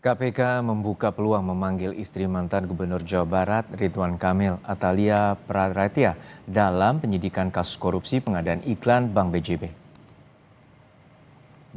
KPK membuka peluang memanggil istri mantan Gubernur Jawa Barat Ridwan Kamil, Atalia Praratia, dalam penyidikan kasus korupsi pengadaan iklan Bank BJB.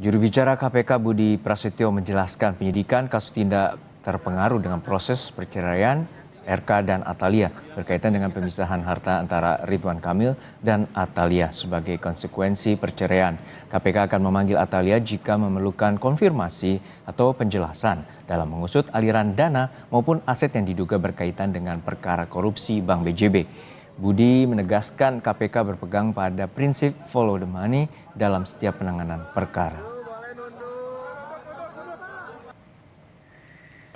Juru bicara KPK Budi Prasetyo menjelaskan penyidikan kasus tindak terpengaruh dengan proses perceraian RK dan Atalia berkaitan dengan pemisahan harta antara Ridwan Kamil dan Atalia sebagai konsekuensi perceraian. KPK akan memanggil Atalia jika memerlukan konfirmasi atau penjelasan dalam mengusut aliran dana maupun aset yang diduga berkaitan dengan perkara korupsi Bank BJB. Budi menegaskan KPK berpegang pada prinsip follow the money dalam setiap penanganan perkara.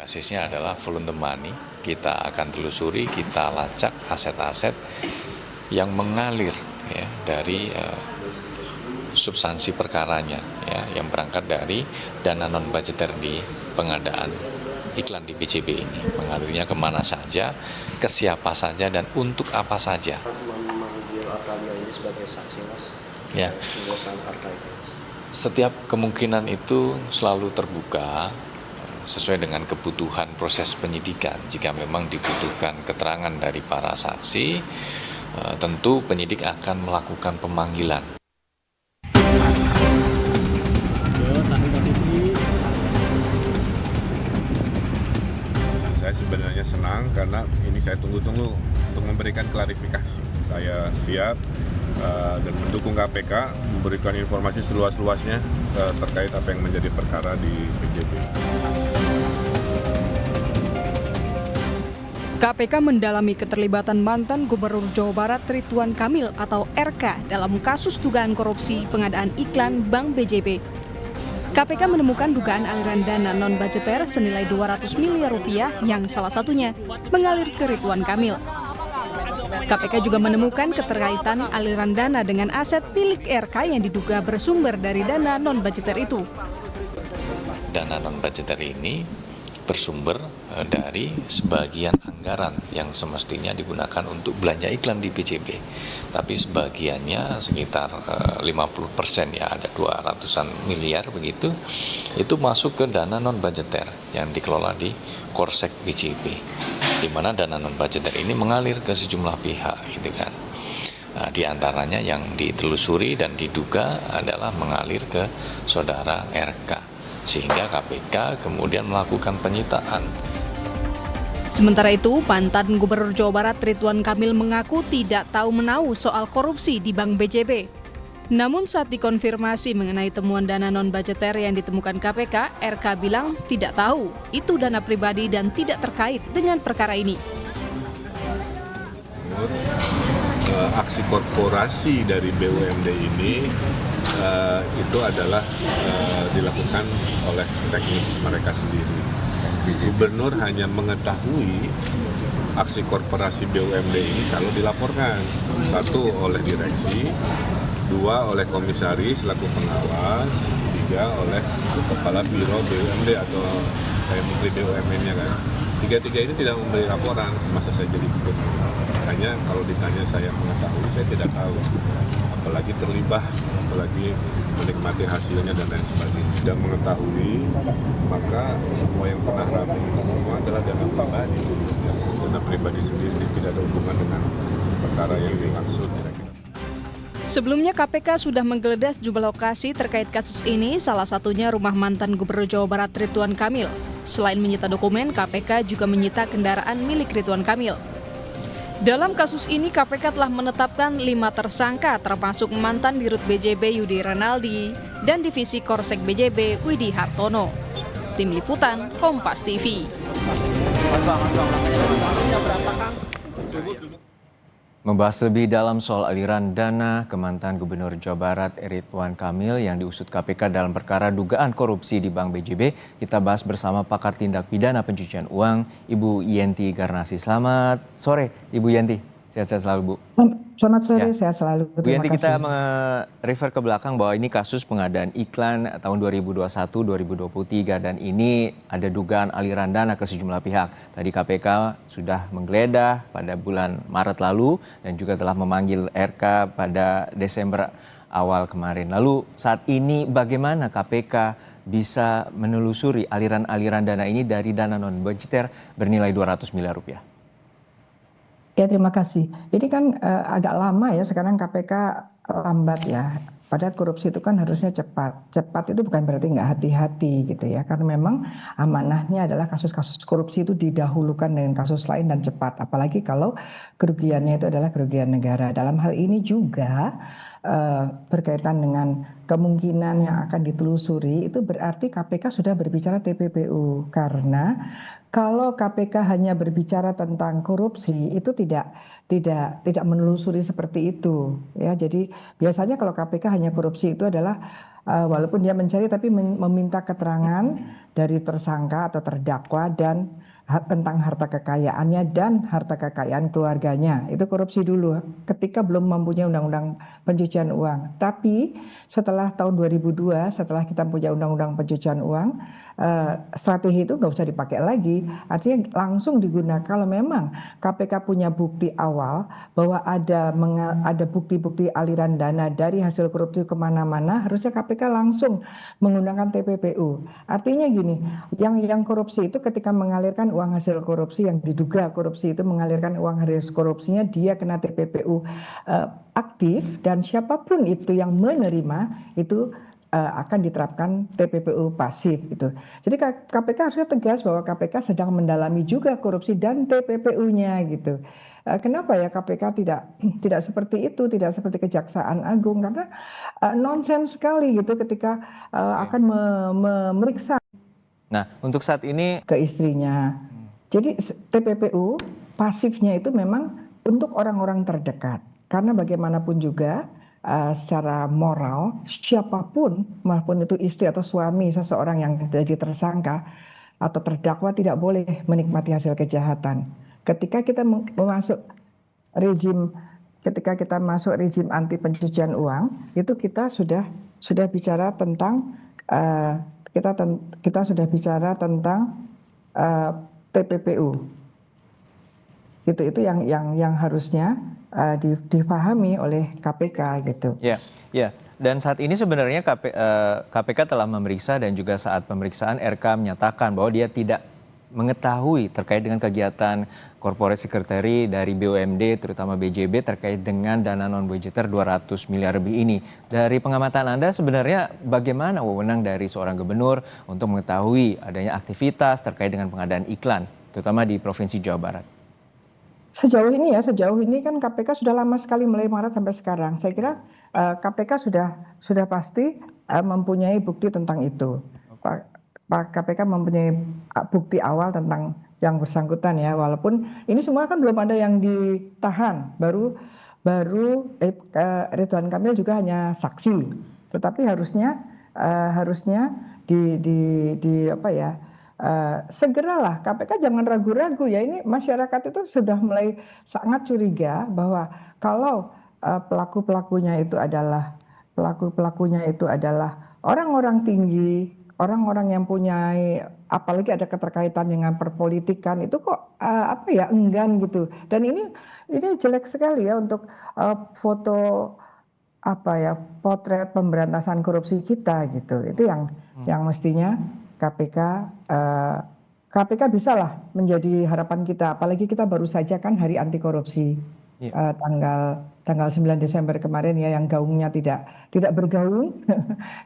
Basisnya adalah follow the money. Kita akan telusuri, kita lacak aset-aset yang mengalir ya, dari substansi perkaranya ya, yang berangkat dari dana non budgeter di pengadaan iklan di BJB ini. Mengalirnya kemana saja, ke siapa saja, dan untuk apa saja. Memanggil Atalia ini sebagai saksi, Mas. Ya. Setiap kemungkinan itu selalu terbuka sesuai dengan kebutuhan proses penyidikan. Jika memang dibutuhkan keterangan dari para saksi, tentu penyidik akan melakukan pemanggilan. Saya sebenarnya senang karena ini saya tunggu-tunggu untuk memberikan klarifikasi. Saya siap dan mendukung KPK memberikan informasi seluas-luasnya terkait apa yang menjadi perkara di BJB. KPK mendalami keterlibatan mantan Gubernur Jawa Barat Ridwan Kamil atau RK dalam kasus dugaan korupsi pengadaan iklan Bank BJB. KPK menemukan dugaan aliran dana non-budgeter senilai 200 miliar rupiah yang salah satunya mengalir ke Ridwan Kamil. KPK juga menemukan keterkaitan aliran dana dengan aset milik RK yang diduga bersumber dari dana non-budgeter itu. Dana non-budgeter ini bersumber dari sebagian anggaran yang semestinya digunakan untuk belanja iklan di BJB. Tapi sebagiannya sekitar 50% ya, ada 200-an miliar begitu, itu masuk ke dana non-budgeter yang dikelola di Korsek BJB, di mana dana non-budgeter ini mengalir ke sejumlah pihak gitu kan. Nah, di antaranya yang ditelusuri dan diduga adalah mengalir ke saudara RK. Sehingga KPK kemudian melakukan penyitaan. Sementara itu, mantan Gubernur Jawa Barat Ridwan Kamil mengaku tidak tahu menahu soal korupsi di Bank BJB. Namun saat dikonfirmasi mengenai temuan dana non-budgeter yang ditemukan KPK, RK bilang tidak tahu, itu dana pribadi dan tidak terkait dengan perkara ini. Aksi korporasi dari BUMD ini itu adalah dilakukan oleh teknis mereka sendiri. Gubernur hanya mengetahui aksi korporasi BUMD ini kalau dilaporkan. Satu, oleh direksi; dua, oleh komisaris selaku pengawas; tiga, oleh kepala biro BUMD atau menteri BUMN-nya kan. Tiga-tiga ini tidak memberi laporan semasa saya jadi gubernur. Makanya kalau ditanya saya mengetahui, saya tidak tahu. Apalagi terlibat, apalagi menikmati hasilnya dan lain sebagainya. Tidak mengetahui, maka semua yang pernah ramai itu semua adalah dana pribadi. Dana pribadi sendiri tidak ada hubungan dengan perkara yang dimaksud. Sebelumnya KPK sudah menggeledah sejumlah lokasi terkait kasus ini, salah satunya rumah mantan Gubernur Jawa Barat Ridwan Kamil. Selain menyita dokumen, KPK juga menyita kendaraan milik Ridwan Kamil. Dalam kasus ini, KPK telah menetapkan 5 tersangka, termasuk mantan Dirut BJB Yudi Renaldi dan Divisi Korsek BJB Widi Hartono. Tim Liputan, Kompas TV. Membahas lebih dalam soal aliran dana ke mantan Gubernur Jawa Barat Ridwan Kamil yang diusut KPK dalam perkara dugaan korupsi di Bank BJB, kita bahas bersama pakar tindak pidana pencucian uang, Ibu Yenti Garnasi. Selamat sore, Ibu Yenti. Sehat-sehat selalu, Bu. Selamat sore, sehat selalu. Bu Yenti, kita refer ke belakang bahwa ini kasus pengadaan iklan tahun 2021-2023 dan ini ada dugaan aliran dana ke sejumlah pihak. Tadi KPK sudah menggeledah pada bulan Maret lalu dan juga telah memanggil RK pada Desember awal kemarin. Lalu saat ini bagaimana KPK bisa menelusuri aliran-aliran dana ini dari dana non-budgeter bernilai 200 miliar rupiah? Ya, terima kasih. Ini kan agak lama ya, sekarang KPK lambat ya. Padahal korupsi itu kan harusnya cepat. Cepat itu bukan berarti nggak hati-hati gitu ya. Karena memang amanahnya adalah kasus-kasus korupsi itu didahulukan dengan kasus lain dan cepat. Apalagi kalau kerugiannya itu adalah kerugian negara. Dalam hal ini juga berkaitan dengan kemungkinan yang akan ditelusuri, itu berarti KPK sudah berbicara TPPU. Karena kalau KPK hanya berbicara tentang korupsi, itu tidak menelusuri seperti itu ya. Jadi biasanya kalau KPK hanya korupsi itu adalah walaupun dia mencari tapi meminta keterangan dari tersangka atau terdakwa dan tentang harta kekayaannya dan harta kekayaan keluarganya. Itu korupsi dulu ketika belum mempunyai undang-undang pencucian uang. Tapi setelah tahun 2002, setelah kita punya undang-undang pencucian uang, strategi itu nggak usah dipakai lagi. Artinya langsung digunakan kalau memang KPK punya bukti awal bahwa ada bukti-bukti aliran dana dari hasil korupsi kemana-mana, harusnya KPK langsung menggunakan TPPU. Artinya gini, yang korupsi itu ketika mengalirkan uang hasil korupsi, yang diduga korupsi itu mengalirkan uang hasil korupsinya, dia kena TPPU aktif, dan siapapun itu yang menerima itu akan diterapkan TPPU pasif gitu. Jadi KPK harusnya tegas bahwa KPK sedang mendalami juga korupsi dan TPPU-nya gitu. Kenapa ya KPK tidak seperti itu, tidak seperti Kejaksaan Agung, karena nonsens sekali gitu ketika akan memeriksa. Nah, untuk saat ini ke istrinya. Jadi TPPU pasifnya itu memang untuk orang-orang terdekat. Karena bagaimanapun juga secara moral siapapun, maupun itu istri atau suami seseorang yang jadi tersangka atau terdakwa, tidak boleh menikmati hasil kejahatan. Ketika kita masuk rejim anti pencucian uang, itu kita sudah bicara tentang kita sudah bicara tentang TPPU. Itu yang harusnya dipahami oleh KPK gitu. Ya. Dan saat ini sebenarnya KPK telah memeriksa, dan juga saat pemeriksaan RK menyatakan bahwa dia tidak mengetahui terkait dengan kegiatan corporate secretary dari BUMD, terutama BJB, terkait dengan dana non-budgeter 200 miliar lebih ini. Dari pengamatan Anda, sebenarnya bagaimana wewenang dari seorang gubernur untuk mengetahui adanya aktivitas terkait dengan pengadaan iklan, terutama di Provinsi Jawa Barat? Sejauh ini kan KPK sudah lama sekali, mulai Maret sampai sekarang. Saya kira KPK sudah pasti mempunyai bukti tentang itu. KPK mempunyai bukti awal tentang yang bersangkutan ya, walaupun ini semua kan belum ada yang ditahan, baru Ridwan Kamil juga hanya saksi, tetapi harusnya segeralah KPK jangan ragu-ragu ya. Ini masyarakat itu sudah mulai sangat curiga bahwa kalau pelaku-pelakunya itu adalah orang-orang tinggi, orang-orang yang punya, apalagi ada keterkaitan dengan perpolitikan, itu kok enggan gitu. Dan ini jelek sekali ya untuk foto potret pemberantasan korupsi kita gitu. Itu yang mestinya KPK bisalah menjadi harapan kita. Apalagi kita baru saja kan hari anti korupsi. Tanggal 9 Desember kemarin ya, yang gaungnya tidak bergaung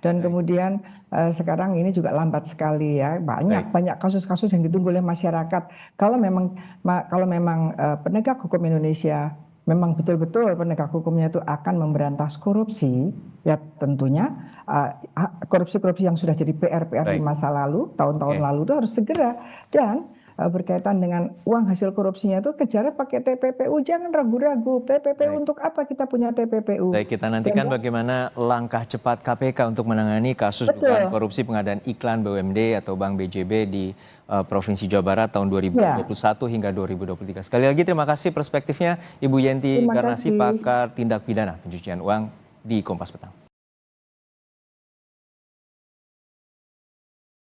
dan kemudian sekarang ini juga lambat sekali ya. Banyak kasus-kasus yang ditunggu oleh masyarakat. Kalau memang penegak hukum Indonesia memang betul-betul penegak hukumnya itu akan memberantas korupsi, ya tentunya korupsi-korupsi yang sudah jadi PR di masa lalu, tahun-tahun lalu itu harus segera, dan berkaitan dengan uang hasil korupsinya itu kejar pakai TPPU, jangan ragu-ragu. TPPU untuk apa kita punya TPPU? Baik, kita nantikan bagaimana langkah cepat KPK untuk menangani kasus dugaan korupsi pengadaan iklan BUMD atau Bank BJB di Provinsi Jawa Barat tahun 2021 hingga 2023. Sekali lagi terima kasih perspektifnya Ibu Yenti Garnasi, pakar tindak pidana pencucian uang di Kompas Petang.